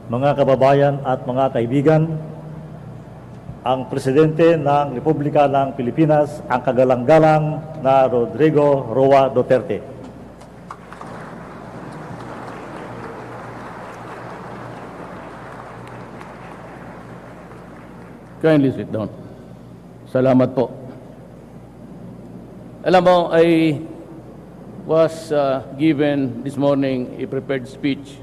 mga kababayan at mga kaibigan, ang Presidente ng Republika ng Pilipinas, ang kagalang-galang na Rodrigo Roa Duterte. Kindly sit down. Salamat po. Alam mo, I was given this morning a prepared speech.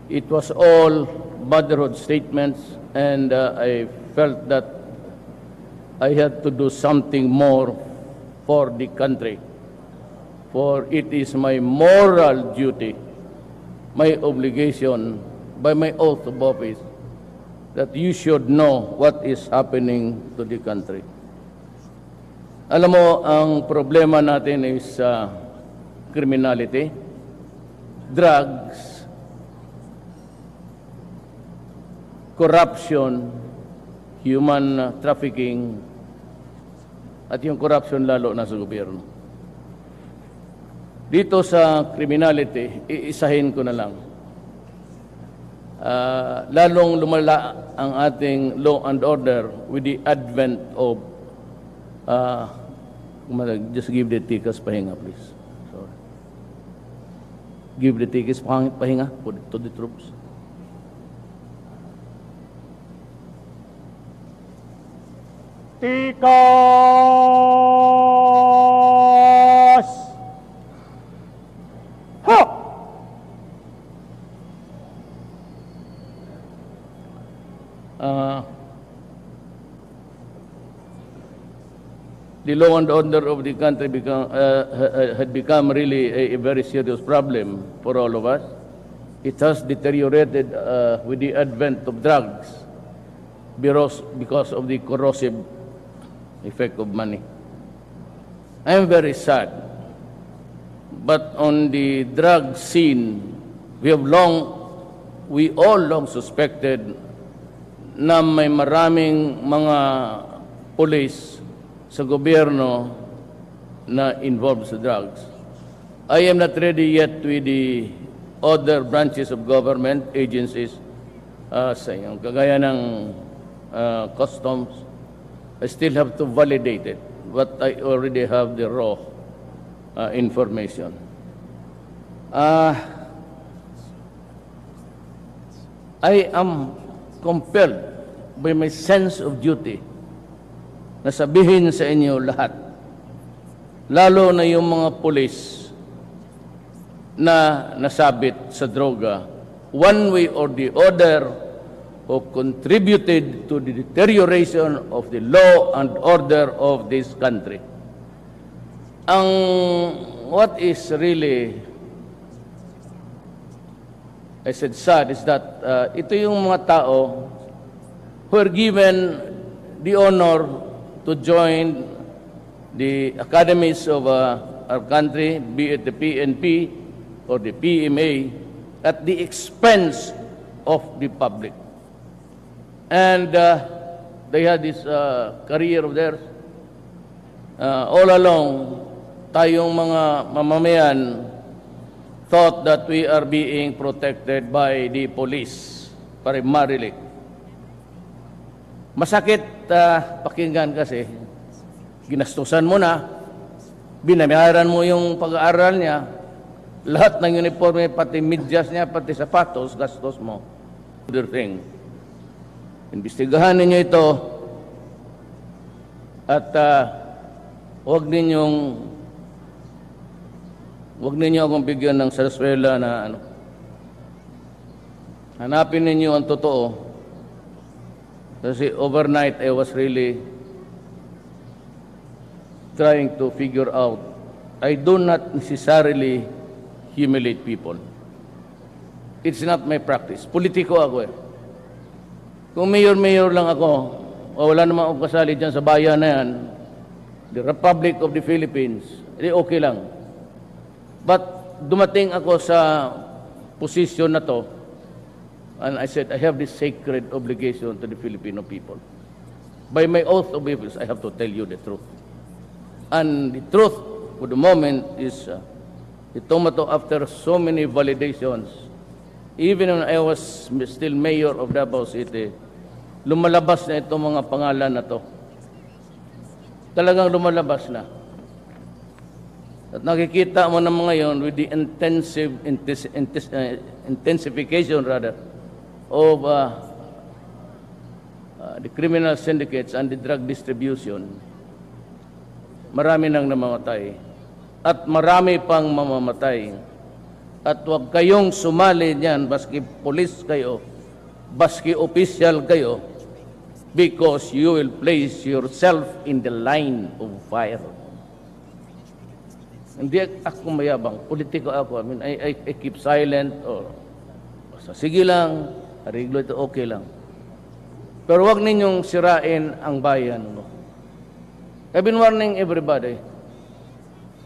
It was all motherhood statements, and I felt that I had to do something more for the country. For it is my moral duty, my obligation, by my oath of office, that you should know what is happening to the country. Alam mo, ang problema natin is criminality, drugs, corruption, human trafficking, at yung corruption lalo na sa gobyerno. Dito sa criminality, iisahin ko na lang. Lalong lumala ang ating law and order with the advent of just give the tickets pahinga, please. Sorry. Give the tickets pahinga to the troops. Tikas! Ha! The law and order of the country had become really a very serious problem for all of us. It has deteriorated with the advent of drugs because of the corrosive effect of money. I am very sad, but on the drug scene, we all long suspected na may maraming mga police sa gobyerno na involved sa drugs. I am not ready yet with the other branches of government agencies sa yung kagaya ng customs. I still have to validate it, but I already have the raw information. I am compelled by my sense of duty na sabihin sa inyo lahat, lalo na yung mga pulis na nasabit sa droga, one way or the other, who contributed to the deterioration of the law and order of this country. What is really, I said sad, is that ito yung mga tao who are given the honor to join the academies of our country, be it the PNP or the PMA, at the expense of the public. And they had this career of theirs. All along, tayong mga mamamayan thought that we are being protected by the police, primarily. Masakit pakinggan kasi, ginastusan mo na, binayaran mo yung pag-aaral niya, lahat ng uniforme, pati medyas niya, pati sapatos, gastos mo. Other thing. Imbestigahan ninyo ito at huwag ninyo akong bigyan ng sarsuela na ano. Hanapin ninyo ang totoo. Kasi overnight I was really trying to figure out. I do not necessarily humiliate people. It's not my practice. Politiko ako eh. Kung mayor lang ako, o wala naman akong kasali dyan sa bayan na yan, the Republic of the Philippines, okay lang. But dumating ako sa posisyon na to, and I said, I have this sacred obligation to the Filipino people. By my oath of office, I have to tell you the truth. And the truth for the moment is, ito after so many validations, even when I was still mayor of Davao City, lumalabas na itong mga pangalan na to. Talagang lumalabas na. At nakikita mo na mga yon with the intensification of the criminal syndicates and the drug distribution, marami nang namamatay. At marami pang mamamatay. At huwag kayong sumali niyan, baski police kayo, baski official kayo, because you will place yourself in the line of fire. Hindi ako mayabang, politiko ako. I mean, I keep silent, or sige lang, ariglo ito, okay lang. Pero huwag ninyong sirain ang bayan. No? I've been warning everybody.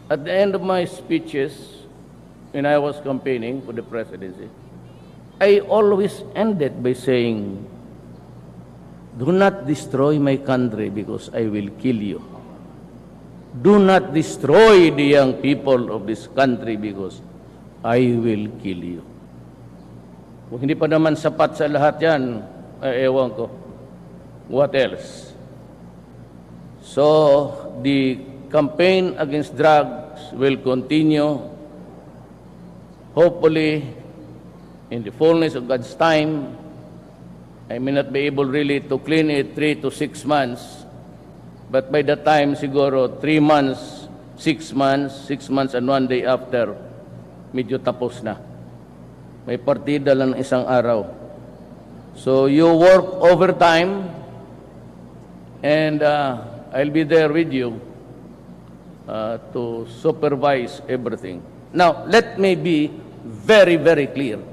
At the end of my speeches, when I was campaigning for the presidency, I always ended by saying, do not destroy my country because I will kill you. Do not destroy the young people of this country because I will kill you. Kung hindi pa naman sapat sa lahat yan, ewan ko. What else? So, the campaign against drugs will continue. Hopefully, in the fullness of God's time, I may not be able really to clean it 3 to 6 months. But by the time, siguro, 3 months, 6 months and 1 day after, medyo tapos na. May partida lang isang araw. So you work overtime, and I'll be there with you to supervise everything. Now, let me be very, very clear.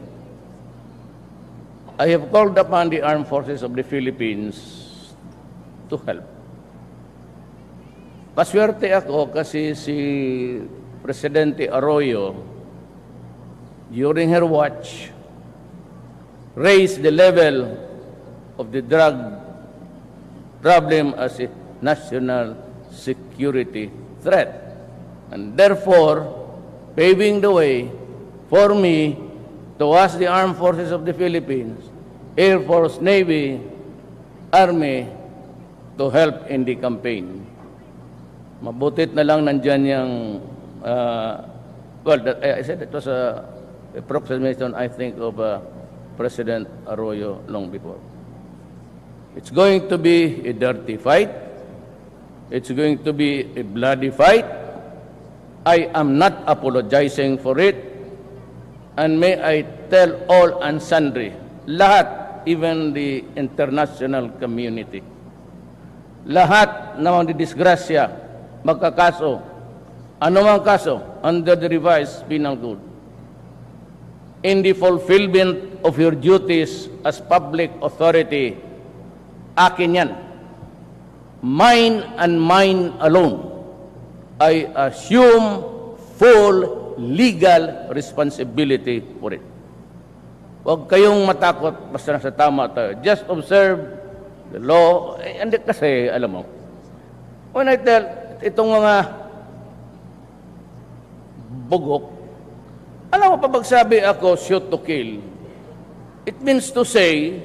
I have called upon the armed forces of the Philippines to help. Paswerte ako kasi si Presidente Arroyo, during her watch, raised the level of the drug problem as a national security threat. And therefore, paving the way for me to ask the armed forces of the Philippines, Air Force, Navy, Army, to help in the campaign. Mabutit na lang nandyan yung, I said it was a approximation, I think, of President Arroyo long before. It's going to be a dirty fight. It's going to be a bloody fight. I am not apologizing for it. And may I tell all and sundry, lahat, even the international community, lahat ng disgrasya, magkakaso, anumang kaso, under the revised penal code, in the fulfillment of your duties as public authority, akin yan. Mine and mine alone. I assume full legal responsibility for it. Huwag kayong matakot basta nasa tama tayo. Just observe the law. Hindi kasi, alam mo, when I tell itong mga bugok, alam mo pa pagsabi ako, shoot to kill, it means to say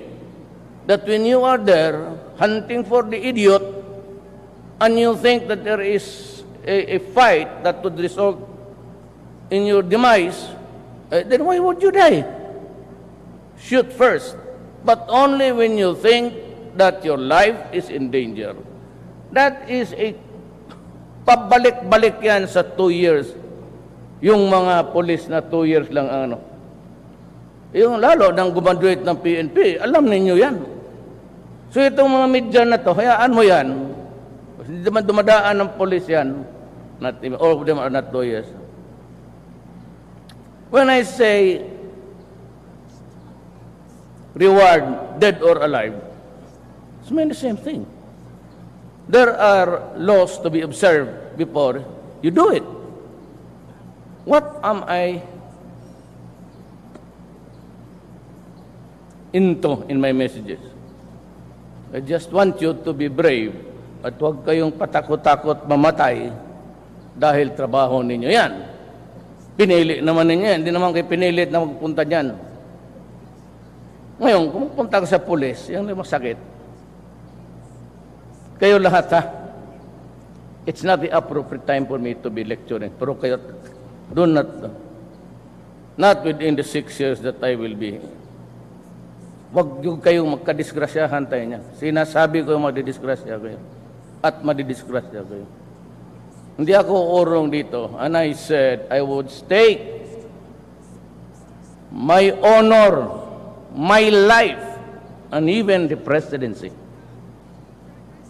that when you are there hunting for the idiot and you think that there is a fight that would result in your demise, then why would you die? Shoot first, but only when you think that your life is in danger. That is a pabalik-balik yan sa 2 years. Yung mga polis na 2 years lang ano. Yung lalo nang gumaduate ng PNP, alam ninyo yan. So itong mga media na to, hayaan mo yan. Hindi naman dumadaan ng polis yan. All of them are not lawyers. When I say reward, dead or alive, it's mean the same thing. There are laws to be observed before you do it. What am I into in my messages? I just want you to be brave at huwag kayong patakot-takot mamatay dahil trabaho ninyo yan. Pinili naman ninyo yan. Hindi naman kayo pinilit na magpunta dyan. Ngayon, kung pumunta ka sa pulis, yung masakit, kayo lahat ha, it's not the appropriate time for me to be lecturing. Pero kayo, do not within the 6 years that I will be. Huwag yung kayong magkadisgrasyahan tayo niya. Sinasabi ko yung madidisgrasya kayo. At madidisgrasya kayo. Hindi ako urong dito. And I said, I would stake my honor, my life, and even the presidency.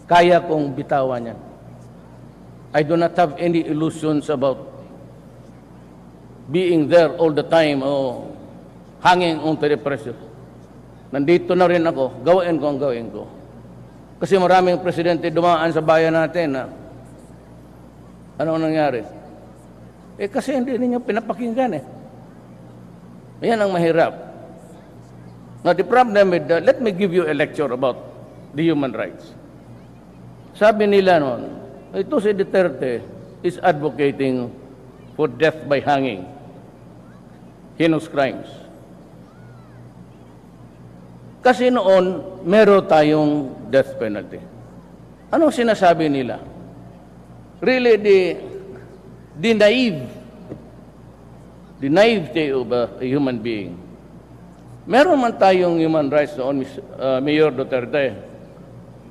Kaya kong bitawan yan. I do not have any illusions about being there all the time or hanging onto the pressure. Nandito na rin ako, gawin ko ang gawin ko. Kasi maraming presidente dumaan sa bayan natin na ano nangyari? Kasi hindi ninyo pinapakinggan eh. Yan ang mahirap. Now the problem with let me give you a lecture about the human rights. Sabi nila noon, ito si Duterte is advocating for death by hanging. Heinous crimes. Kasi noon, meron tayong death penalty. Anong sinasabi nila? Really, the naivety of a human being. Meron man tayong human rights noon, Mayor Duterte.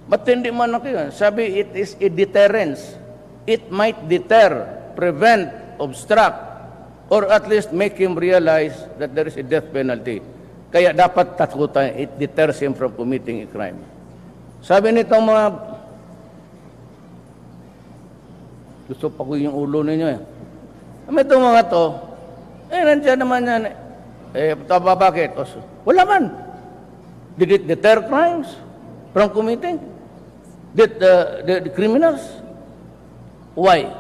But hindi man ako yun. Sabi, it is a deterrence. It might deter, prevent, obstruct, or at least make him realize that there is a death penalty. Kaya dapat takutan, it deters him from committing a crime. Sabi nitong mga, gusto pa ko yung ulo ninyo eh. Itong mga to, nandiyan naman yan. Taba bakit? Wala man. Did it deter crimes from committing? Did the criminals? Why?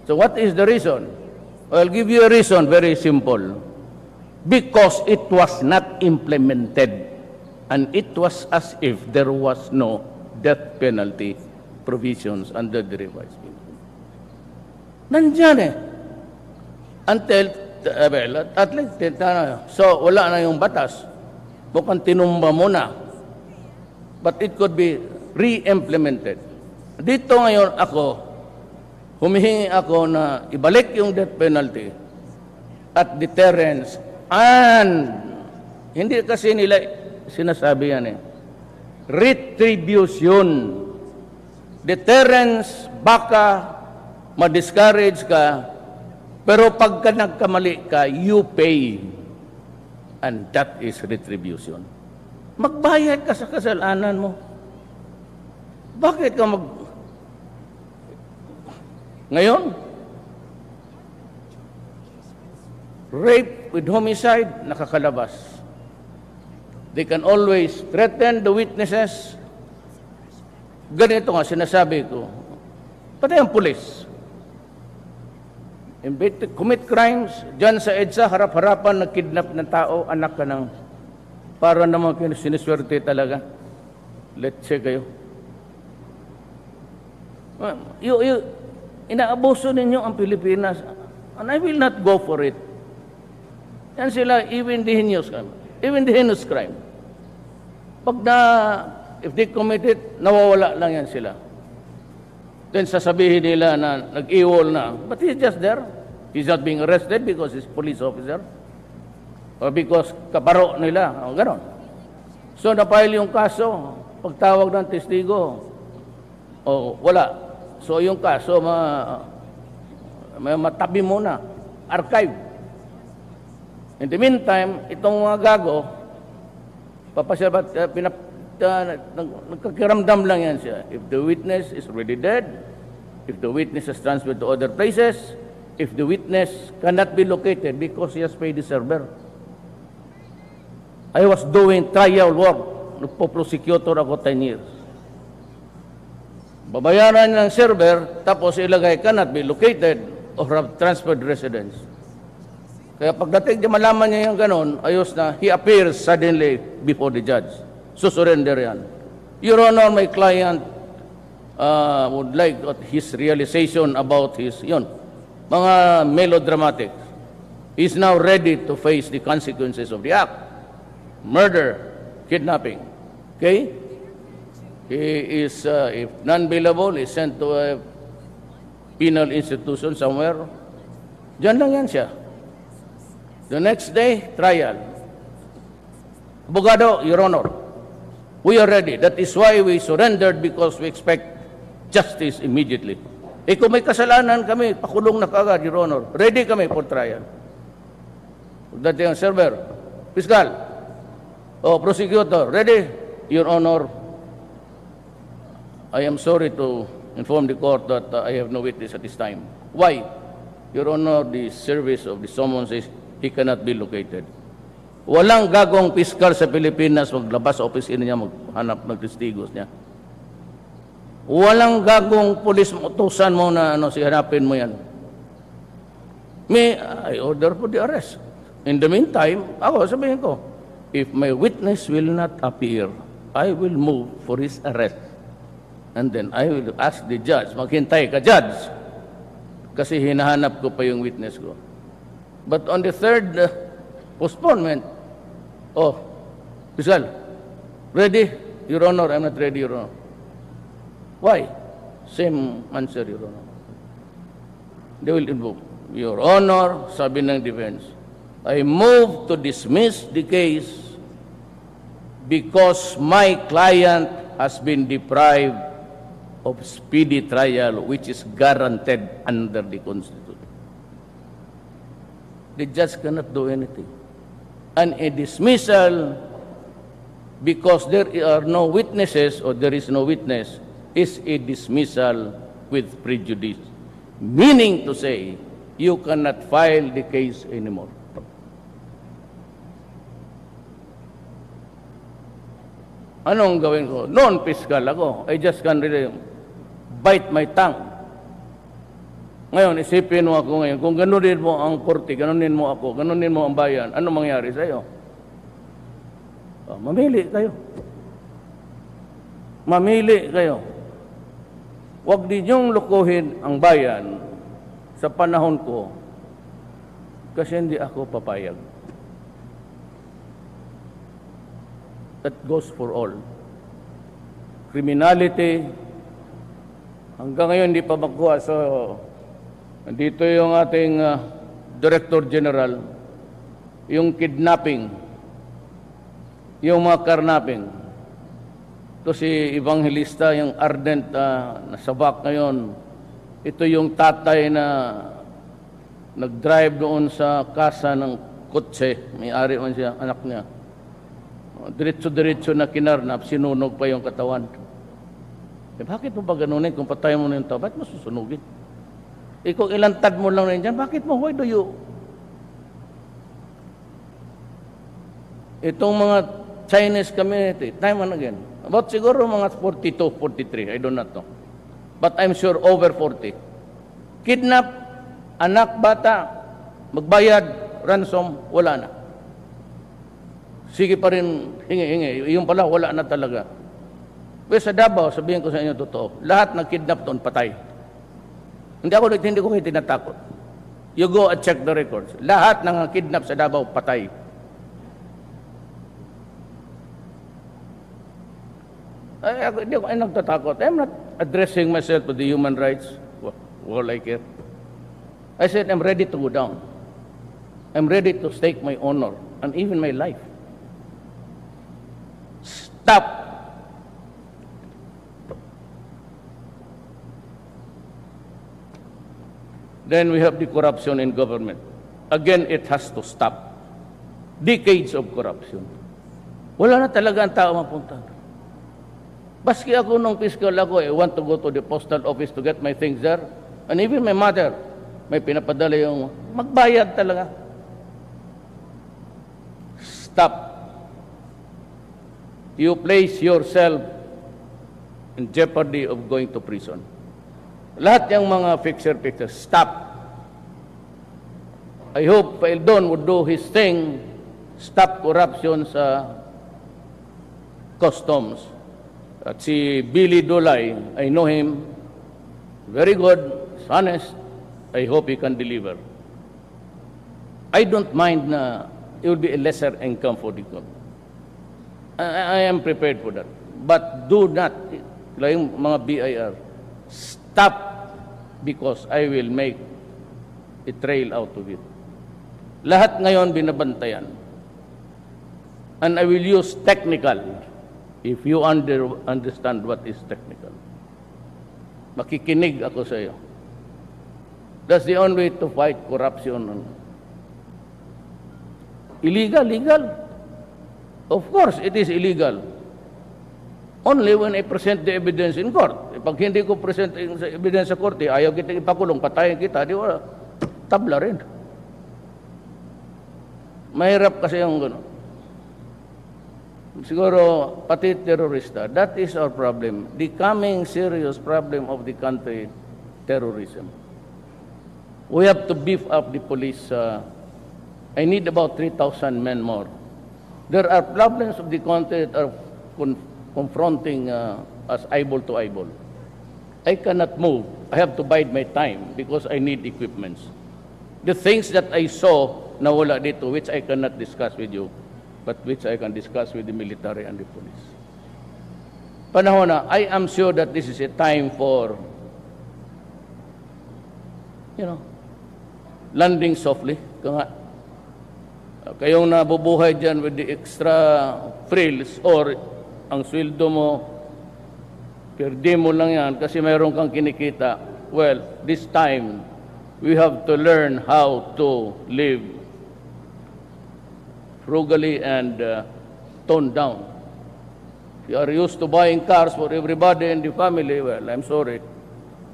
So what is the reason? I'll give you a reason, very simple. Because it was not implemented, and it was as if there was no death penalty provisions under the revised penal. Nandiyan eh. Until, at least, so wala na yung batas. Mukhang tinumba mo na. But it could be re-implemented. Dito ngayon ako, humihingi ako na ibalik yung death penalty at deterrence. And hindi kasi nila sinasabi yan eh. Retribution. Deterrence, baka ma-discourage ka, pero pagka nagkamali ka, you pay. And that is retribution. Magbayad ka sa kasalanan mo. Bakit ka Ngayon, rape with homicide, nakakalabas. They can always threaten the witnesses. Ganito nga, sinasabi ko. Pati ang pulis. Commit crimes, dyan sa EDSA, harap-harapan, nag-kidnap ng tao, anak ka ng, para naman siniswerte talaga. Let's say kayo. Inaabuso ninyo ang Pilipinas, and I will not go for it. Yan sila, even the heinous crime. Pag if they commit it, nawawala lang yan sila. Then sasabihin nila na nag-iwol na, but he's just there. He's not being arrested because he's police officer. Or because kaparo nila, o gano'n. So napile yung kaso, pagtawag ng testigo, wala. So yung kaso, matabi muna, archive. In the meantime, itong mga gago, nagkakiramdam lang yan siya. If the witness is already dead, if the witness is transferred to other places, if the witness cannot be located because he has paid the server. I was doing trial work. Nagpo-prosecutor ako 10 years. Babayaran ng server, tapos ilagay cannot be located or have transferred residence. Kaya pagdating di malaman niya yung ganon, ayos na, he appears suddenly before the judge. Surrender yan. Your Honor, my client would like his realization about his, mga melodramatic. He's now ready to face the consequences of the act. Murder, kidnapping. Okay? He is, if non-bailable, is sent to a penal institution somewhere. Diyan lang yan siya. The next day, trial. Abogado, Your Honor, we are ready. That is why we surrendered, because we expect justice immediately. Kung may kasalanan kami, pakulong na kaagad, Your Honor. Ready kami for trial. Pagdating ang server, Piskal, prosecutor, ready? Your Honor, I am sorry to inform the court that I have no witness at this time. Why? Your Honor, the service of the summons says he cannot be located. Walang gagong piskal sa Pilipinas maglabas sa opisina niya, maghanap ng testigos niya. Walang gagong pulis utusan mo na hanapin mo yan. I order for the arrest. In the meantime, ako sabihin ko, if my witness will not appear, I will move for his arrest. And then I will ask the judge, maghintay ka, judge, kasi hinahanap ko pa yung witness ko. But on the third postponement, Piskal, ready? Your Honor, I'm not ready, Your Honor. Why? Same answer, Your Honor. They will invoke, Your Honor, sabi ng defense, I move to dismiss the case because my client has been deprived of speedy trial, which is guaranteed under the Constitution. The judge cannot do anything. And a dismissal because there are no witnesses or there is no witness is a dismissal with prejudice. Meaning to say, you cannot file the case anymore. Anong gawin ko? Non-fiscal ako. I just can really bite my tongue. Ngayon, isipin mo ako ngayon, kung ganunin mo ang korte, ganunin mo ako, ganunin mo ang bayan, ano mangyari sa iyo? Mamili kayo. Mamili kayo. Huwag ninyong lukuhin ang bayan sa panahon ko kasi hindi ako papayag. That goes for all. Criminality, hanggang ngayon hindi pa makuha. So, nandito yung ating Director General, yung kidnapping, yung mga karnapping. Ito si Evangelista, yung ardent na sabak ngayon. Ito yung tatay na nag-drive doon sa kasa ng kotse. May-ari man siya, anak niya. Diretso-diretso na kinarnap, sinunog pa yung katawan. Bakit mo ba ganunin kung patay mo na yung tao? Bakit mo susunugin? Kung ilantad mo lang na yan, bakit mo? Why do you? Itong mga Chinese community, time and again, about siguro mga 42, 43, I do not know. But I'm sure over 40. Kidnap, anak, bata, magbayad, ransom, wala na. Sige pa rin, hingi-hingi. Yung pala, wala na talaga. Pero sa Davao, sabihin ko sa inyo totoo, lahat ng kidnap doon, patay. Hindi ko kayo tinatakot. You go and check the records. Lahat ng kidnap sa Davao, patay. Hindi ako nagtatakot. I'm not addressing myself to the human rights. All I care. I said, I'm ready to go down. I'm ready to stake my honor and even my life. Stop. Then we have the corruption in government. Again, it has to stop. Decades of corruption. Wala na talaga ang tao mapunta. Baski ako nung fiscal ako, I want to go to the postal office to get my things there. And even my mother, may pinapadala yung magbayad talaga. Stop. You place yourself in jeopardy of going to prison. Lahat yung mga fixer-fixer, stop. I hope Paildon would do his thing, stop corruption sa customs. At si Billy Dulay, I know him, very good, honest, I hope he can deliver. I don't mind na it will be a lesser income for the government. I am prepared for that. But do not, like mga BIR, stop because I will make a trail out of it. Lahat ngayon binabantayan. And I will use technical, if you understand what is technical. Makikinig ako sa iyo. That's the only way to fight corruption. Illegal, legal. Of course, it is illegal. Only when I present the evidence in court. Pag hindi ko present yung evidence sa korte, ayaw kita ipakulong, patayin kita, di wala. Tabla rin. Mahirap kasi yung gano'n. Siguro, pati terorista, that is our problem. The coming serious problem of the country, terrorism. We have to beef up the police. I need about 3,000 men more. There are problems of the country that are confronting us eyeball to eyeball. I cannot move. I have to bide my time because I need equipments. The things that I saw na wala dito, which I cannot discuss with you, but which I can discuss with the military and the police. Panahon na, I am sure that this is a time for, landing softly. Kayong nabubuhay dyan with the extra frills or ang sweldo mo, perdi mo lang yan kasi mayroon kang kinikita. Well, this time, we have to learn how to live frugally and tone down. If you are used to buying cars for everybody in the family, well, I'm sorry.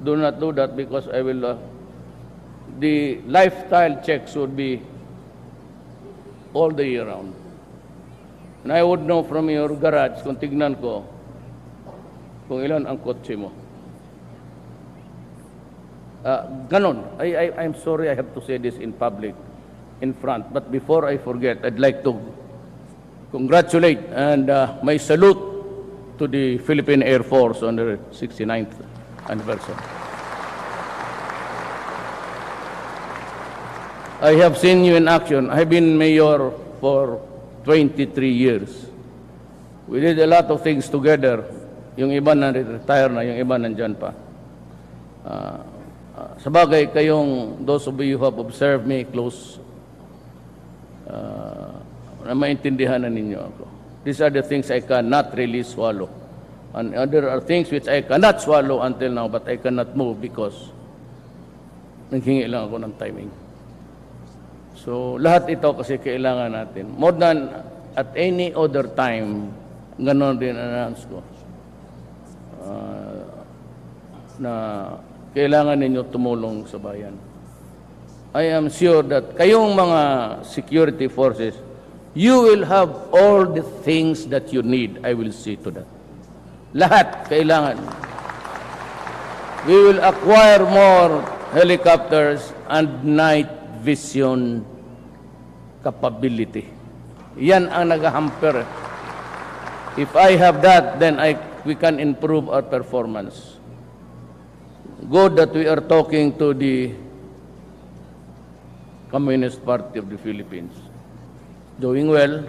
Do not do that because I will, the lifestyle checks would be all the year round. And I would know from your garage kung tignan ko kung ilan ang kotse mo. Ganon. I'm sorry I have to say this in public, in front. But before I forget, I'd like to congratulate and my salute to the Philippine Air Force on their 69th anniversary. I have seen you in action. I've been mayor for 23 years. We did a lot of things together. Yung iba na retire na, yung iba nandyan pa. Sabagay kayong, those of you who have observed me close, na maintindihan na ninyo ako. These are the things I cannot really swallow. And there are things which I cannot swallow until now, but I cannot move because naghingi lang ako ng timing. So, lahat ito kasi kailangan natin. More than at any other time, ganon din announce ko, na kailangan ninyo tumulong sa bayan. I am sure that kayong mga security forces, you will have all the things that you need. I will see to that. Lahat kailangan. We will acquire more helicopters and night vision capability. Yan ang nag-hamper. If I have that, then we can improve our performance. Good that we are talking to the Communist Party of the Philippines. Doing well,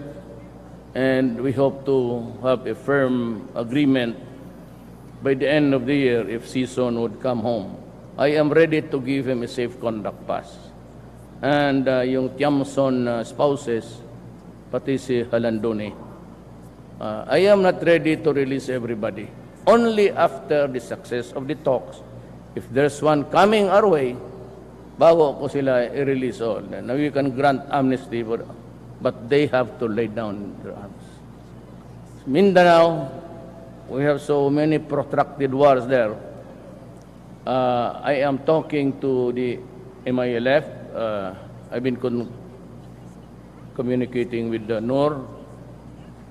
and we hope to have a firm agreement by the end of the year if Sison would come home. I am ready to give him a safe conduct pass. And yung Tiamson spouses, pati si Halandone, I am not ready to release everybody. Only after the success of the talks, if there's one coming our way, bago ko sila i-release all. Now we can grant amnesty, but they have to lay down their arms. Mindanao, we have so many protracted wars there. I am talking to the MILF. I've been communicating with the NOR.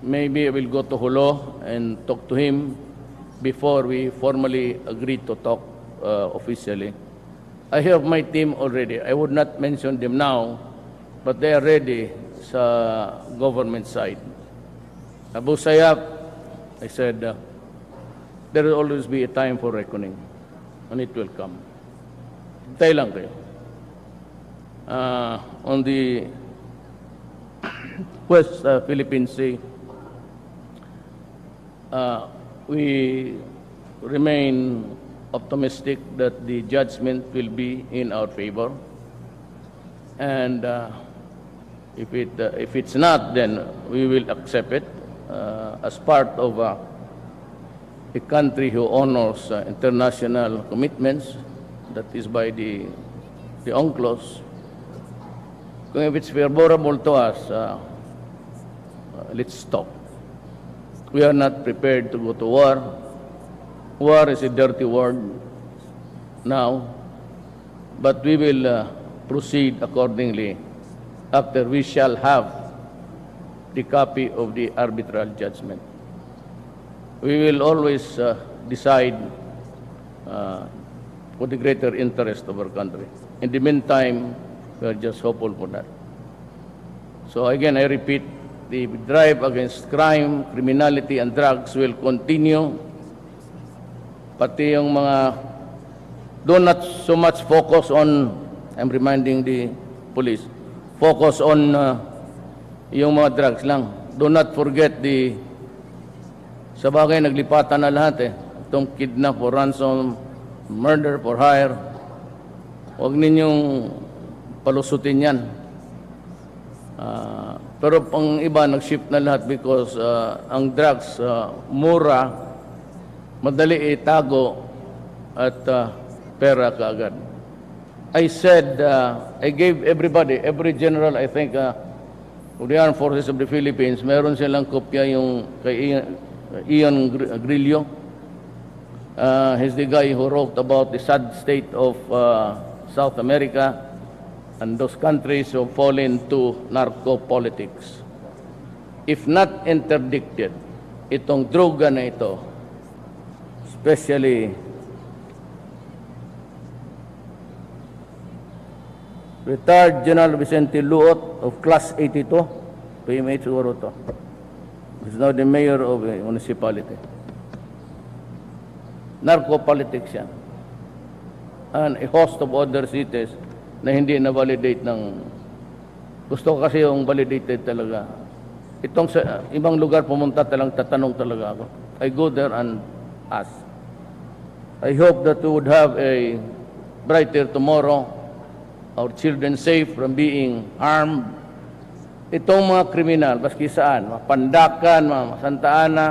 Maybe I will go to Holo and talk to him before we formally agree to talk officially. I have my team already. I would not mention them now, but they are ready sa government side. Abu Sayyaf, I said, there will always be a time for reckoning, and it will come. Hintay lang kayo. On the West Philippine Sea, we remain optimistic that the judgment will be in our favor. And if it's not, then we will accept it as part of a country who honors international commitments, that is by the UNCLOS. If it's favorable to us, let's stop. We are not prepared to go to war. War is a dirty word now, but we will proceed accordingly after we shall have the copy of the arbitral judgment. We will always decide for the greater interest of our country. In the meantime, we are just hopeful for that. So again, I repeat, the drive against crime, criminality, and drugs will continue. Pati yung mga, do not so much focus on, I'm reminding the police, focus on yung mga drugs lang. Do not forget sa bagay naglipatan na lahat itong kidnap or ransom, murder for hire. Huwag ninyong palusutin yan. Pero pang iba nag-shift na lahat because ang drugs mura, madali itago at pera kaagad. I said, I gave everybody, every general, I think, of the Armed Forces of the Philippines, meron silang kopya yung kay Ian Grillo. He's the guy who wrote about the sad state of South America and those countries who fall into narco-politics. If not interdicted, itong droga na ito, especially retired General Vicente Luot of Class 82, PMH siguro to. He's now the mayor of a municipality. Narco-politics yan. And a host of other cities na hindi na-validate ng... Gusto ko kasi yung validated talaga. Itong sa ibang lugar pumunta tatanong talaga ako. I go there and ask. I hope that we would have a brighter tomorrow, our children safe from being harmed. Itong mga kriminal, baski saan, mga Pandakan, mga Santa Ana,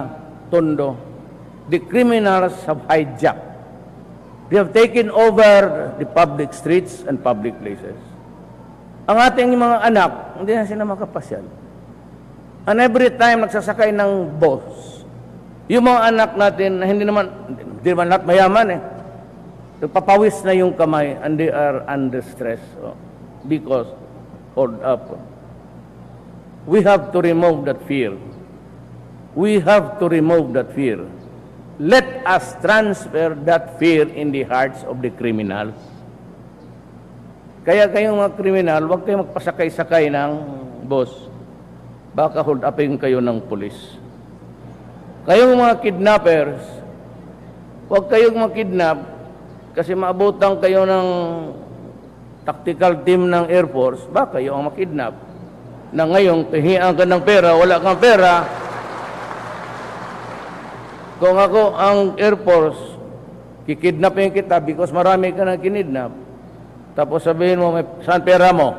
Tondo, the criminals have hijacked. They have taken over the public streets and public places. Ang ating mga anak, hindi na sila makapasyal. And every time nagsasakay ng bus, yung mga anak natin na hindi naman lahat mayaman nagpapawis na yung kamay and they are under stress because hold up. We have to remove that fear. We have to remove that fear. Let us transfer that fear in the hearts of the criminals. Kaya kayong mga kriminal, huwag kayong magpasakay-sakay ng bus. Baka hold upin kayo ng pulis. Kayong mga kidnappers, huwag kayong makidnap kasi maabutan kayo ng tactical team ng Air Force, baka kayo ang makidnap. Na ngayon, pihian ka ng pera, wala kang pera. Kung ako ang Air Force, kikidnapin kita because marami ka nang kinidnap. Tapos sabihin mo, saan pera mo?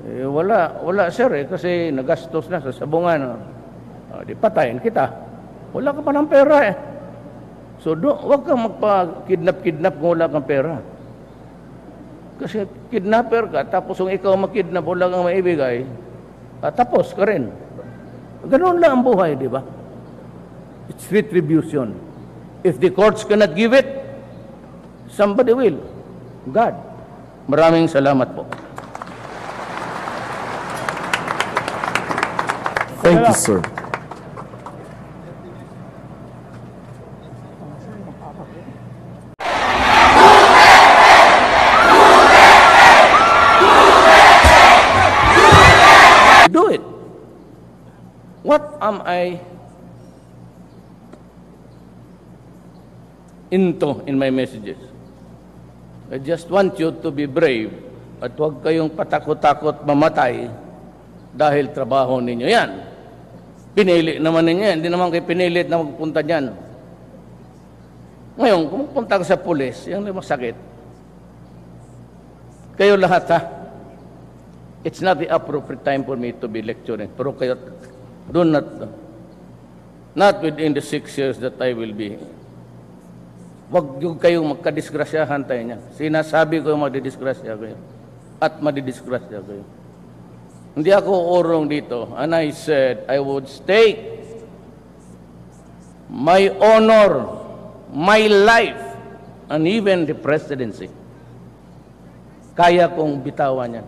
Wala sir kasi nagastos na sa sabungan. Di patayin kita. Wala ka pa ng pera So, huwag kang magpa-kidnap-kidnap kung wala kang pera. Kasi kidnapper ka, tapos kung ikaw makidnap, wala kang maibigay, tapos ka rin. Ganoon lang ang buhay, di ba? It's retribution. If the courts cannot give it, somebody will. God. Maraming salamat po. Thank you, sir. Do it. What am I into in my messages? I just want you to be brave at huwag kayong patakot-takot mamatay dahil trabaho ninyo yan. Pinili naman ninyo, hindi naman kayo pinilit na magpunta dyan. Ngayon, kung pupunta ka sa pulis, yung masakit. Kayo lahat ha, it's not the appropriate time for me to be lecturing. Pero kayo, do not within the 6 years that I will be. Huwag yung kayong magkadisgrasyahan tayo niya. Sinasabi ko yung madidisgrasya kayo. At madidisgrasya kayo. Hindi ako urong dito. And I said, I would stake my honor, my life, and even the presidency. Kaya kong bitawan yan.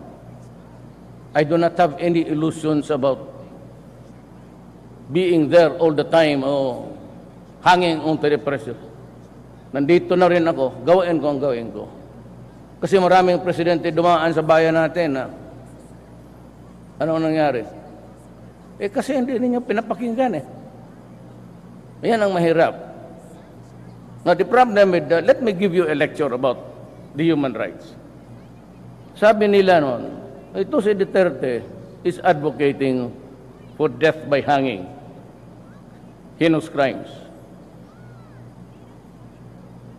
I do not have any illusions about being there all the time or hanging on to the pressure. Nandito na rin ako, gawin ko ang gawin ko. Kasi maraming presidente dumaan sa bayan natin na ano nangyari? Kasi hindi ninyo pinapakinggan eh. Yan ang mahirap. Now the problem with let me give you a lecture about the human rights. Sabi nila noon, ito si Duterte is advocating for death by hanging. Heinous crimes.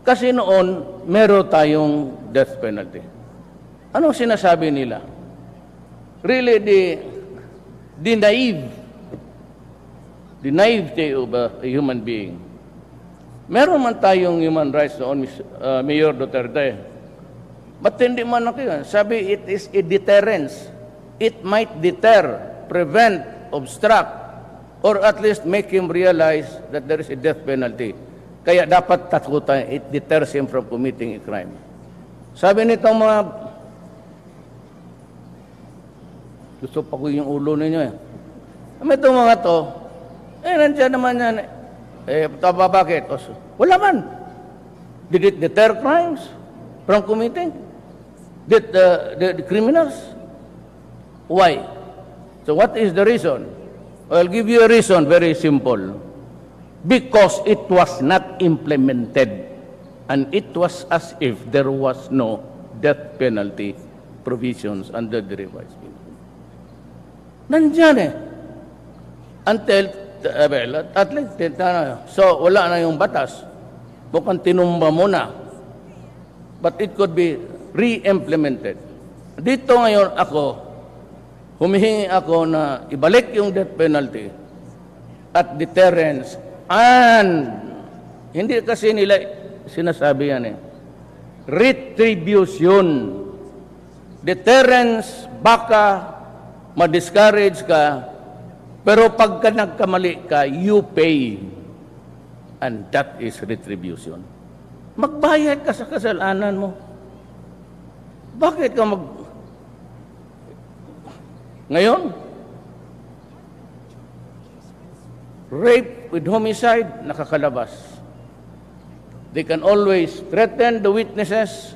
Kasi noon, meron tayong death penalty. Anong sinasabi nila? Really, the naivety of a human being. Meron man tayong human rights noon, Mayor Duterte. But hindi man ako yun. Sabi, it is a deterrence. It might deter, prevent, obstruct, or at least make him realize that there is a death penalty. Kaya dapat takutan, it deters him from committing a crime. Sabi nitong mga, gusto pa ko yung ulo ninyo eh. Itong mga to, nandiyan naman yan. Taba bakit? Wala man. Did it deter crimes from committing? Did the criminals? Why? So what is the reason? I'll give you a reason, very simple. Because it was not implemented, and it was as if there was no death penalty provisions under the revised penal. Nandiyan eh. Until, at least, so wala na yung batas. Mukhang tinumba mo na. But it could be re-implemented. Dito ngayon ako, humihingi ako na ibalik yung death penalty at deterrence. And hindi kasi nila sinasabi yan eh. Retribution. Deterrence, baka ma-discourage ka, pero pagka nagkamali ka, you pay. And that is retribution. Magbayad ka sa kasalanan mo. Bakit ka Ngayon, rape with homicide, nakakalabas. They can always threaten the witnesses.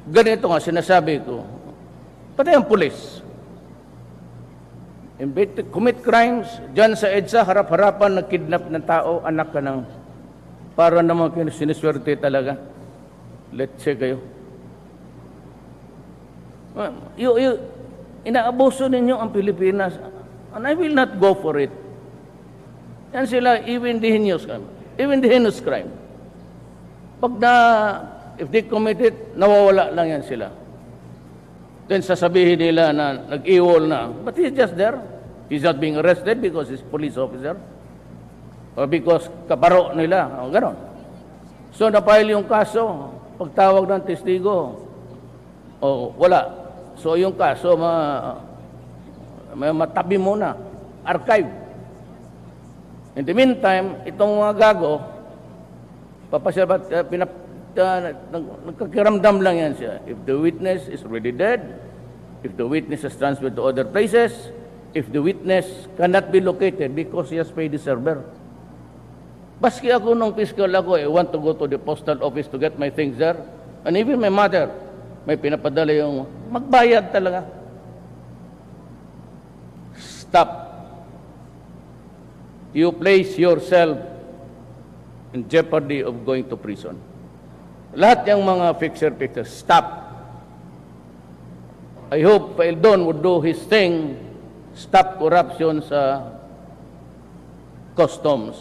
Ganito nga, sinasabi ko. Pati ang pulis. Commit crimes, dyan sa EDSA, harap-harapan, nag-kidnap ng tao, anak ka ng, para naman siniswerte talaga. Let's say kayo. Inaabuso ninyo ang Pilipinas. And I will not go for it. Yan sila, even the heinous crime. Even the heinous crime. Pag if they commit it, nawawala lang yan sila. Then sasabihin nila na nag-iwol na. But he's just there. He's not being arrested because he's police officer. Or because kaparo nila. O gano'n. So napile yung kaso. Pagtawag ng testigo, wala. So yung kaso, matabi muna. Archive. In the meantime, itong mga gago, nagkakiramdam lang yan siya. If the witness is already dead, if the witness is transferred to other places, if the witness cannot be located because he has paid the server. Baski ako nung fiscal ako, I want to go to the postal office to get my things there. And even my mother, may pinapadala yung magbayad talaga. Stop. You place yourself in jeopardy of going to prison. Lahat yung mga fixer-fixer, stop. I hope Paildon would do his thing, stop corruption sa Customs.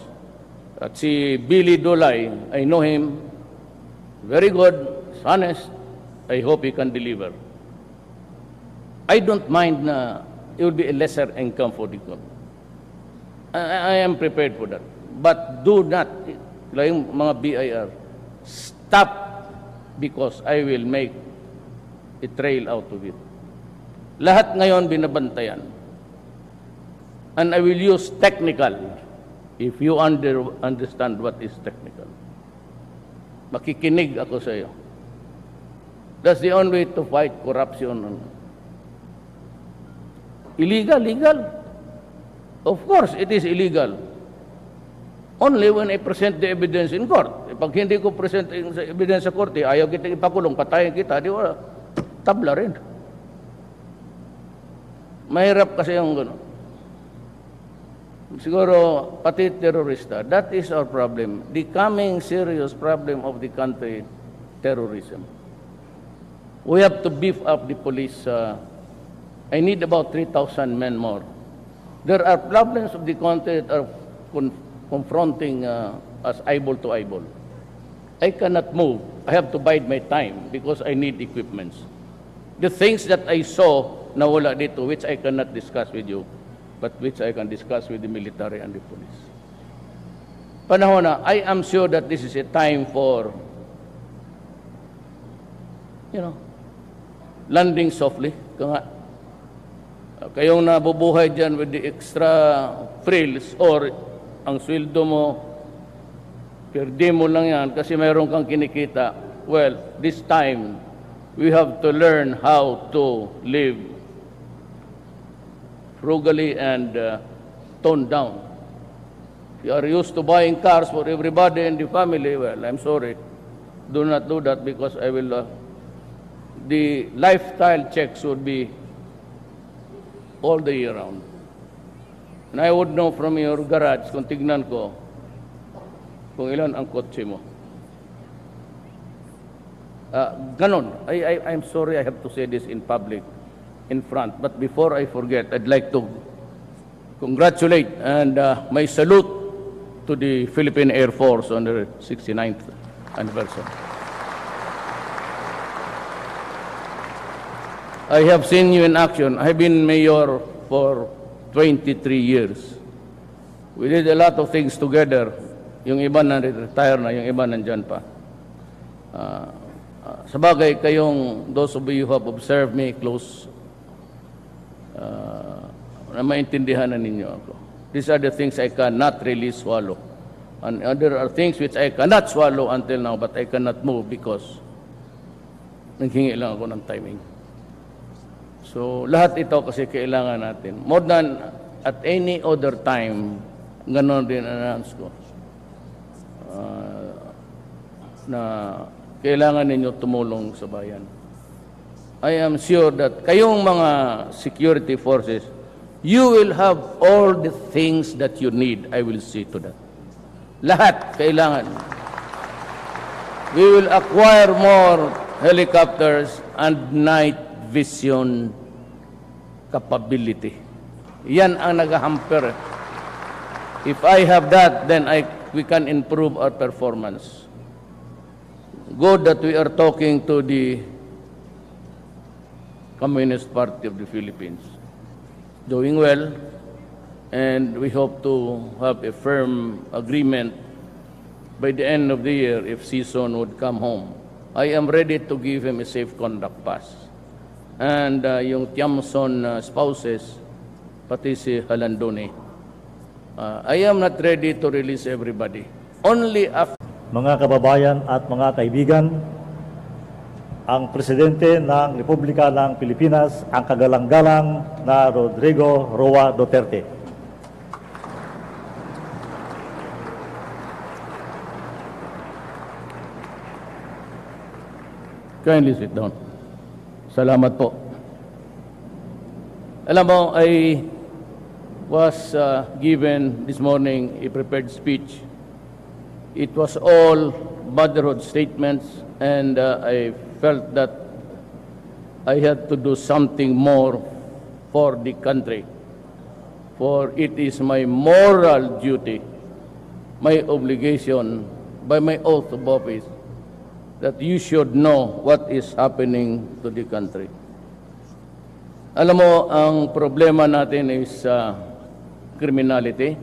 At si Billy Dulay, I know him, very good, honest. I hope he can deliver. I don't mind na it will be a lesser income for the government. I am prepared for that. But do not, like mga BIR, stop because I will make a trail out of it. Lahat ngayon binabantayan. And I will use technical, if you understand what is technical. Makikinig ako sa iyo. That's the only way to fight corruption. Illegal, legal? Of course, it is illegal. Only when I present the evidence in court. Pag hindi ko present yung evidence sa korte, ayaw kita ipakulong, patayin kita, di ba? Tabla rin. Mahirap kasi yung gano'n. Siguro, pati terorista, that is our problem. The coming serious problem of the country, terrorism. We have to beef up the police. I need about 3,000 men more. There are problems of the country that are confronting us eyeball to eyeball. I cannot move. I have to bide my time because I need equipments. The things that I saw na wala dito, which I cannot discuss with you, but which I can discuss with the military and the police. Panahon na, I am sure that this is a time for, landing softly. Kayong nabubuhay dyan with the extra frills or ang sweldo mo, perdi mo lang yan kasi mayroon kang kinikita. Well, this time, we have to learn how to live frugally and tone down. You are used to buying cars for everybody in the family. Well, I'm sorry. Do not do that because I will, the lifestyle checks would be all the year round. And I would know from your garage kung tignan ko kung ilan ang kotse mo. Ganon. I'm sorry I have to say this in public, in front. But before I forget, I'd like to congratulate and my salute to the Philippine Air Force on their 69th anniversary. I have seen you in action. I've been mayor for 23 years. We did a lot of things together. Yung iba na retire na, yung iba nandyan pa. Sabagay kayong, those of you who have observed me close, na maintindihan na ninyo ako. These are the things I cannot really swallow. And there are things which I cannot swallow until now, but I cannot move because naghingi lang ako ng timing. So, lahat ito kasi kailangan natin. More than at any other time, ganon din announce ko, na kailangan ninyo tumulong sa bayan. I am sure that kayong mga security forces, you will have all the things that you need. I will see to that. Lahat kailangan. We will acquire more helicopters and night vision capability. Yan ang nag-hamper. If I have that, then we can improve our performance. Good that we are talking to the Communist Party of the Philippines. Doing well, and we hope to have a firm agreement by the end of the year if Season would come home. I am ready to give him a safe conduct pass. And yung Tiamson spouses, pati si Halandone, I am not ready to release everybody. Only after... Mga kababayan at mga kaibigan, ang Presidente ng Republika ng Pilipinas, ang kagalang-galang na Rodrigo Roa Duterte. Kindly sit down. Salamat po. Alam mo, I was given this morning a prepared speech. It was all motherhood statements, and I felt that I had to do something more for the country, for it is my moral duty, my obligation, by my oath of office, that you should know what is happening to the country. Alam mo, ang problema natin is criminality,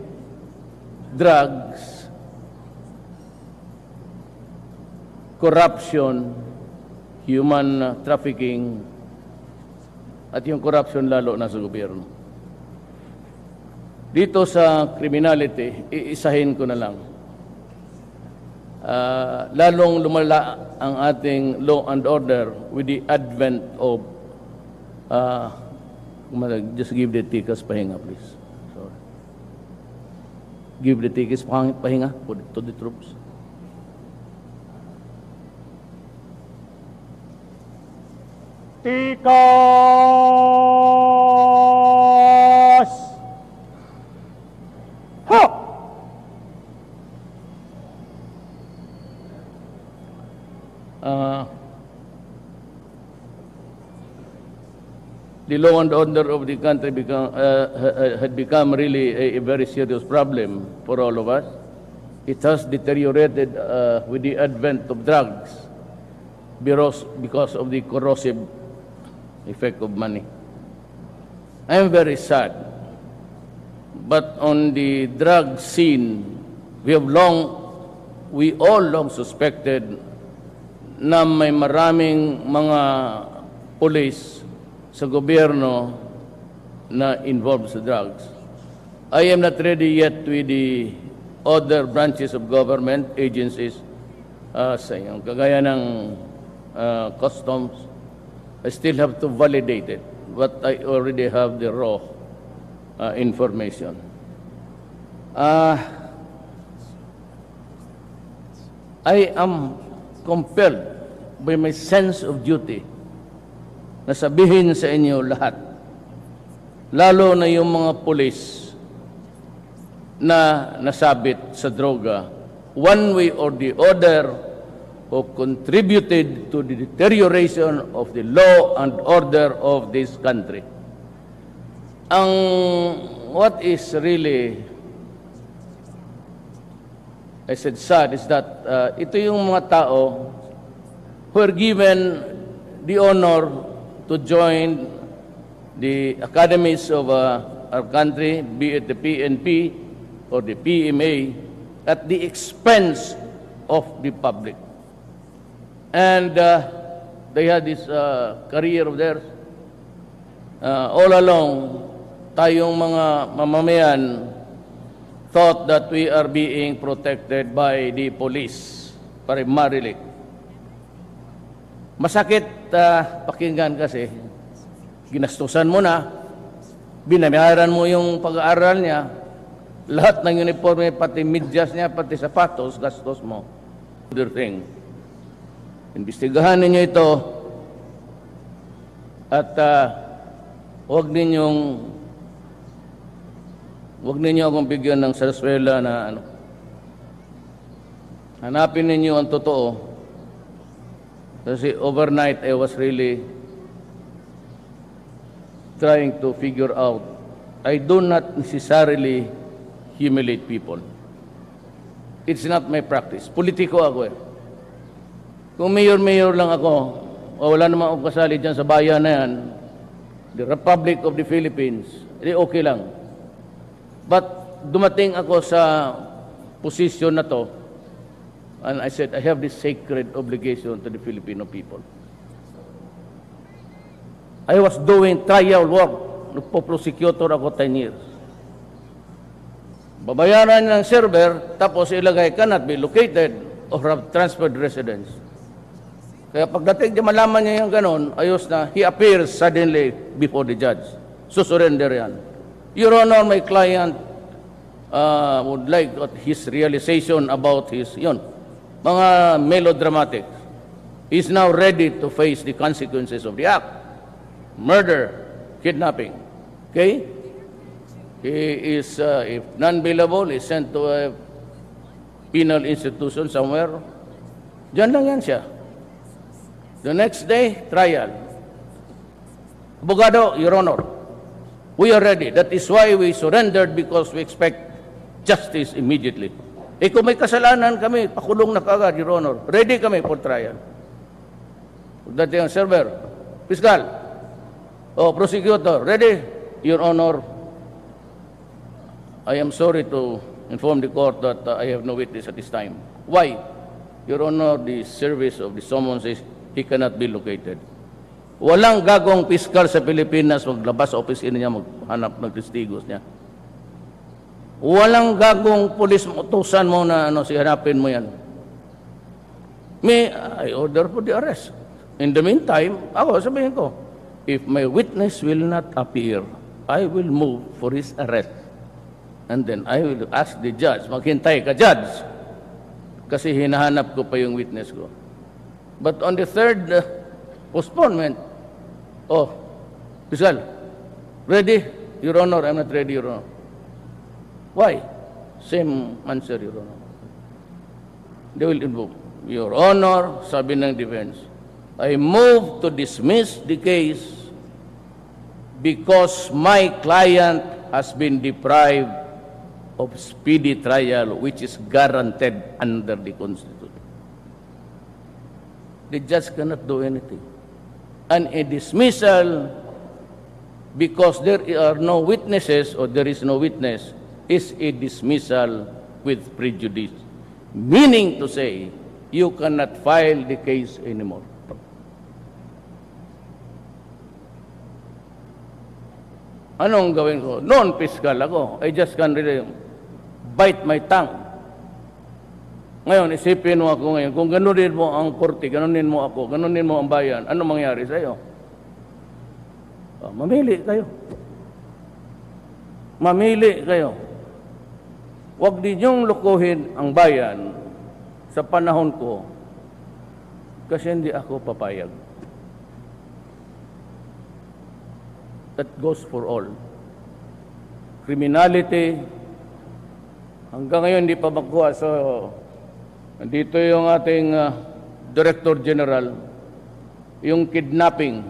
drugs, corruption, human trafficking, at yung corruption lalo na sa gobyerno. Dito sa criminality, iisahin ko na lang. Lalong lumala ang ating law and order with the advent of just give the tickets pahinga, please. Sorry. Give the tickets pahinga to the troops. Tikas! Ho! The law and order of the country had become really a very serious problem for all of us. It has deteriorated with the advent of drugs because of the corrosive effect of money. I am very sad, but on the drug scene, we all long suspected na may maraming mga police sa gobyerno na involved sa drugs. I am not ready yet with the other branches of government agencies sa yung kagaya ng customs. I still have to validate it, but I already have the raw information. I am compelled by my sense of duty na sabihin sa inyo lahat, lalo na yung mga pulis na nasabit sa droga, one way or the other, who contributed to the deterioration of the law and order of this country. What is really, I said sad, is that ito yung mga tao who are given the honor to join the academies of our country, be it the PNP or the PMA, at the expense of the public. And they had this career of theirs. All along, tayong mga mamamayan thought that we are being protected by the police, primarily. Masakit pakinggan kasi, ginastusan mo na, binayaran mo yung pag-aaral niya, lahat ng uniforme, pati medyas niya, pati sapatos, gastos mo. Other thing. Imbestigahan ninyo ito at huwag ninyo akong bigyan ng sarsuela na ano. Hanapin ninyo ang totoo. Kasi overnight, I was really trying to figure out. I do not necessarily humiliate people. It's not my practice. Politiko ako eh. Kung mayor-mayor lang ako, o wala naman akong kasali dyan sa bayan na yan, the Republic of the Philippines, okay lang. But dumating ako sa posisyon na to, and I said, I have this sacred obligation to the Filipino people. I was doing trial work. Nagpo-prosecutor ako 10 years. Babayaran ng server, tapos ilagay cannot be located or have transferred residence. Kaya pagdating di malaman niya yung ganon, ayos na, he appears suddenly before the judge. Susurrender yan. Your Honor, my client would like his realization about his, mga melodramatic. He's now ready to face the consequences of the act. Murder, kidnapping. Okay? He is, if non-bailable, is sent to a penal institution somewhere. Diyan lang yan siya. The next day, trial. Abogado, Your Honor, We are ready. That is why we surrendered, because we expect justice immediately. Kung may kasalanan kami, pakulong na kaagad, Your Honor. Ready kami for trial. Dati ang server, Piskal, prosecutor, ready? Your Honor, I am sorry to inform the court that I have no witness at this time. Why? Your Honor, the service of the summons is he cannot be located. Walang gagong piskal sa Pilipinas maglabas sa opisina niya, maghanap ng testigos niya. Walang gagong pulis utusan mo na hanapin mo yan. I order for the arrest. In the meantime, ako sabihin ko, if my witness will not appear, I will move for his arrest. And then I will ask the judge, maghintay ka, judge, kasi hinahanap ko pa yung witness ko. But on the third postponement, Piskal, ready? Your Honor, I'm not ready, Your Honor. Why? Same answer, Your Honor. They will invoke, Your Honor, sabi ng defense, I move to dismiss the case because my client has been deprived of speedy trial, which is guaranteed under the Constitution. The judge cannot do anything. And a dismissal because there are no witnesses or there is no witness is a dismissal with prejudice. Meaning to say, you cannot file the case anymore. Anong gawin ko? Non-fiscal ako. I just can't really bite my tongue. Ngayon, isipin mo ako ngayon, kung ganunin mo ang korte, ganunin mo ako, ganunin mo ang bayan, ano mangyari sa'yo? Mamili kayo. Mamili kayo. Huwag ninyong lukuhin ang bayan sa panahon ko kasi hindi ako papayag. That goes for all. Criminality, hanggang ngayon hindi pa makuha. So, nandito yung ating Director General, yung kidnapping,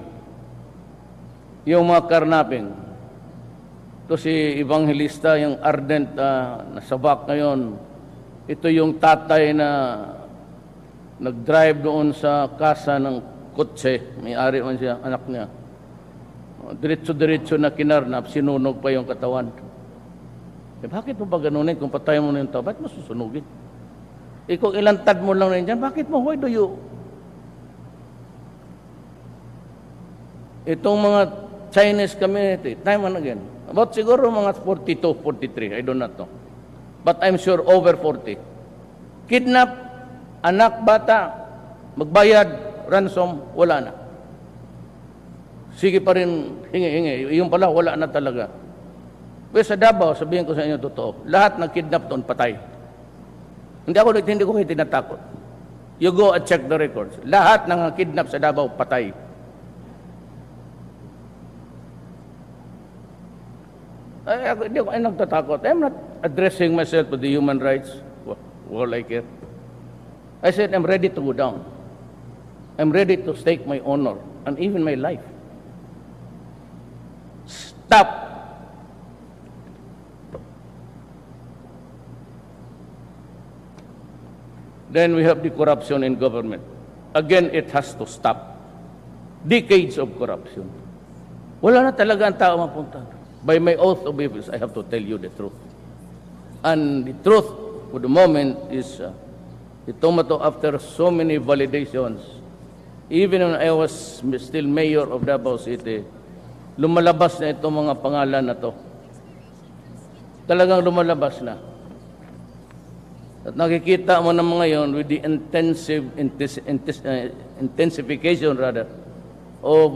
yung mga karnapping. Ito si Evangelista, yung ardent na sabak ngayon. Ito yung tatay na nag-drive doon sa kasa ng kotse. May-ari man siya, anak niya. Diretso-diretso na kinarnap, sinunog pa yung katawan. Bakit mo ba ganunin kung patay mo na yung tao? Bakit mo susunugin? Kung ilantad mo lang na yan, bakit mo? Why do you? Itong mga Chinese community, time and again, about siguro mga 42, 43, I do not know. But I'm sure over 40. Kidnap, anak, bata, magbayad, ransom, wala na. Sige pa rin, hingi-hingi. Yung pala, wala na talaga. Pero sa Davao, sabihin ko sa inyo totoo, lahat ng kidnap doon, patay. Hindi ko kayo tinatakot. You go and check the records. Lahat ng kidnap sa Davao, patay. Hindi ako nagtatakot. I'm not addressing myself to the human rights. All I care. I said, I'm ready to go down. I'm ready to stake my honor and even my life. Stop. Then we have the corruption in government. Again, it has to stop. Decades of corruption. Wala na talaga ang tao mapunta. By my oath of office, I have to tell you the truth. And the truth for the moment is ito after so many validations, even when I was still mayor of Davao City, lumalabas na itong mga pangalan na to. Talagang lumalabas na. At nakikita mo na mga yon with the intensification of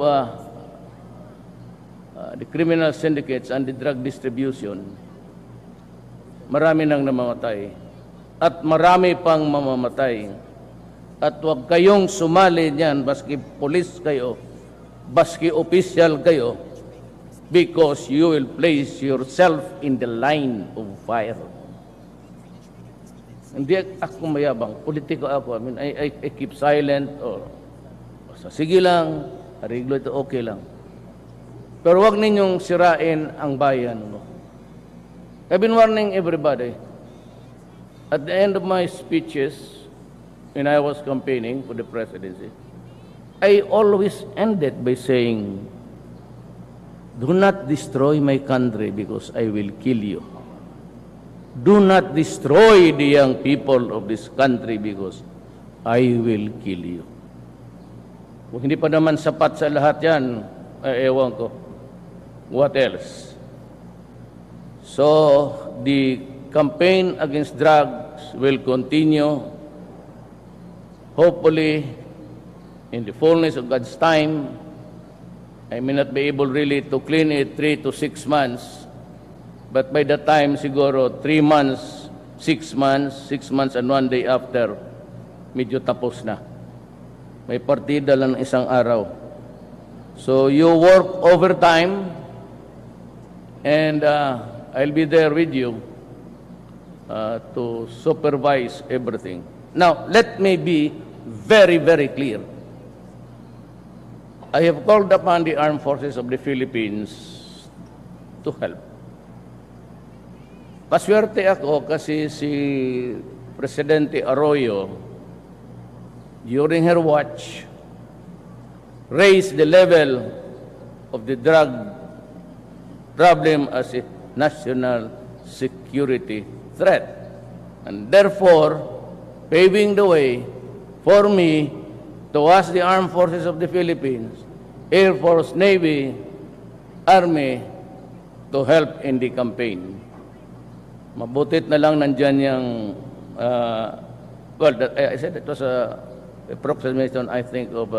the criminal syndicates and the drug distribution. Marami nang namamatay. At marami pang mamamatay. At huwag kayong sumali niyan, baski police kayo, baski official kayo, because you will place yourself in the line of fire. Hindi ako mayabang. Politiko ako. I mean, I keep silent. Sige lang. Ariglo ito, okay lang. Pero wag ninyong sirain ang bayan. No? I've been warning everybody. At the end of my speeches, when I was campaigning for the presidency, I always ended by saying, do not destroy my country because I will kill you. Do not destroy the young people of this country because I will kill you. Kung hindi pa naman sapat sa lahat yan, ewan ko. What else? So, the campaign against drugs will continue. Hopefully, in the fullness of God's time, I may not be able really to clean it 3 to 6 months. But by the time siguro 3 months, 6 months and 1 day after, medyo tapos na. May partida lang isang araw. So you work overtime and I'll be there with you to supervise everything. Now, let me be very, very clear. I have called upon the armed forces of the Philippines to help. Paswerte ako kasi si Presidente Arroyo, during her watch, raised the level of the drug problem as a national security threat. And therefore, paving the way for me to ask the armed forces of the Philippines, Air Force, Navy, Army, to help in the campaign. Mabutit na lang nandyan yung, I said it was a approximation, I think, of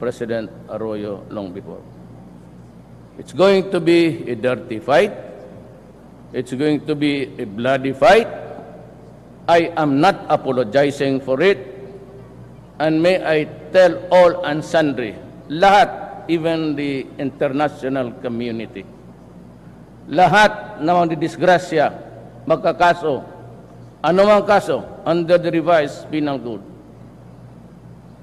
President Arroyo long before. It's going to be a dirty fight. It's going to be a bloody fight. I am not apologizing for it. And may I tell all and sundry, lahat, even the international community, lahat na mga disgrasya, magkakaso, anumang kaso, under the revised penal code,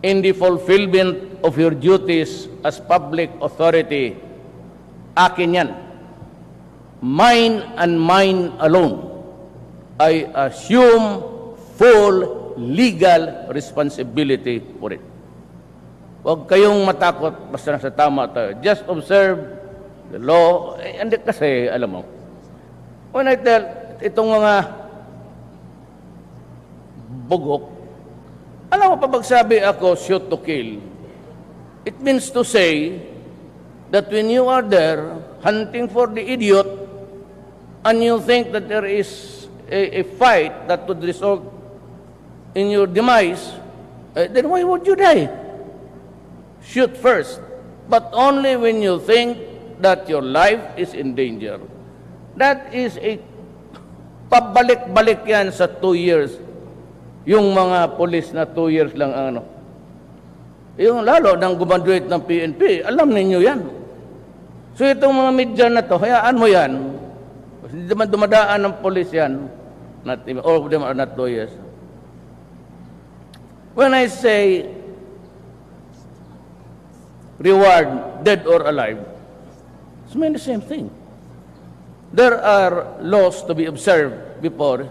in the fulfillment of your duties as public authority, akin yan. Mine and mine alone. I assume full legal responsibility for it. Huwag kayong matakot basta nasa tama tayo. Just observe the law. Hindi kasi, alam mo, when I tell itong mga bugok, alam mo pa pagsabi ako, shoot to kill, it means to say that when you are there hunting for the idiot and you think that there is a fight that would result in your demise, then why would you die? Shoot first, but only when you think that your life is in danger. That is a pabalik-balik yan sa 2 years. Yung mga polis na 2 years lang ano. Yung lalo nang gumaduate ng PNP, alam ninyo yan. So itong mga media na to, hayaan mo yan. Hindi naman dumadaan ng polis yan. Not, all of them are not lawyers. When I say reward, dead or alive, it's mean the same thing. There are laws to be observed before